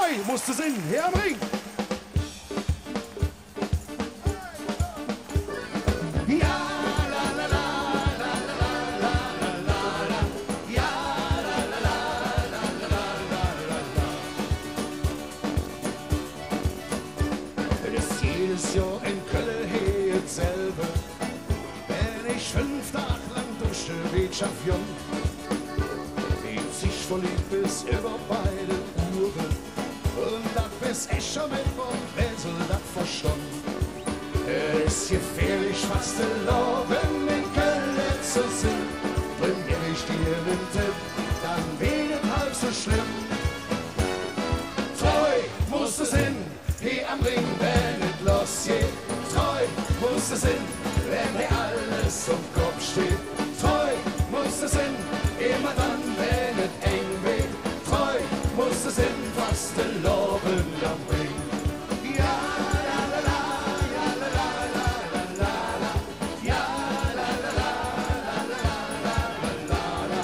Treu musste singen, hier am Ring. Ja, la la la, la la la la la la, ja, la la la, la la la la la. Es ist jedes Jahr in Köln hier dasselbe, wenn ich 5 Tage lang durch die Wirtschaft jung. Von ihm bis über beide Uhren und das bis ich schon mit vom Wesel das verstand. Es ist gefährlich, was der Leben in Köln zu sind. Wenn mir ich dir den Tipp, dann wird es halb so schlimm. Treu muss es hin, hier am Ring, wenn es losgeht. Treu muss es hin, wenn dir alles um Kopf steht. Treu muss es hin, immer dann, wenn es eng wird. Treu muss es hin, was der Loben am Ring. Ja, la la la, ja la la la la la la, ja la la la la la la la la.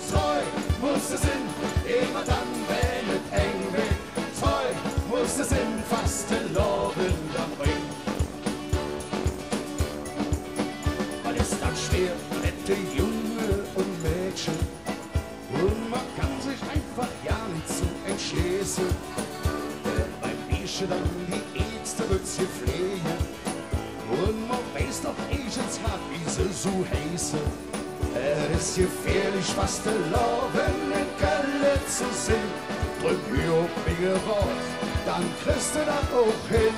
Treu muss es hin, immer dann, wenn es eng wird. Treu muss es hin, was der Loben am Ring. Weil es dann schwer, nette Junge und Mädchen. Und man kann sich einfach ja nicht zu entschließen. Beim Bierchen dann die Ärzte wird sie pflegen. Und man weiß doch egens hat, wie sie so heißen. Es ist gefährlich, was der Leben in Köln zu sind. Drück mir auf mir raus, dann kriegst du das auch hin.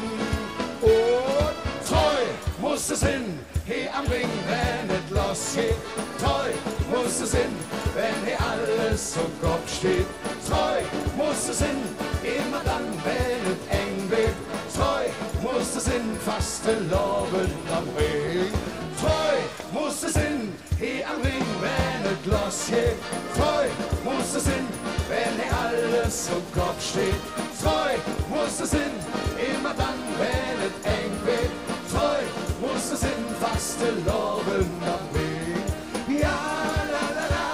Und treu muss es hin, hier am Ring, wenn es losgeht. Treu muss es hin, wenn hier alles um Kopf steht. Treu muss es hin, immer dann, wenn es eng wird. Treu muss es hin, fast Loben am Ring. Treu muss es hin, hier am Ring, wenn es losgeht. Treu muss es hin, wenn hier alles um Kopf steht. Treu muss es hin, immer dann, wenn es eng wird. Treu muss es hin, fast Loben am Ring. Ja, la la la,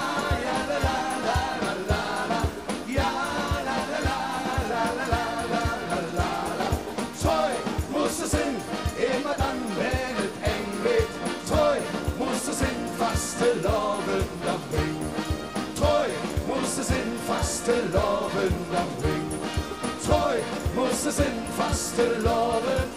ja la la la la la la, ja la la la la la la la la la. Treu muss es hin, immer dann, wenn es eng wird. Treu muss es hin, fast Loben am Ring. Treu muss es hin, fast Loben am Ring. Treu muss es hin, fast Loben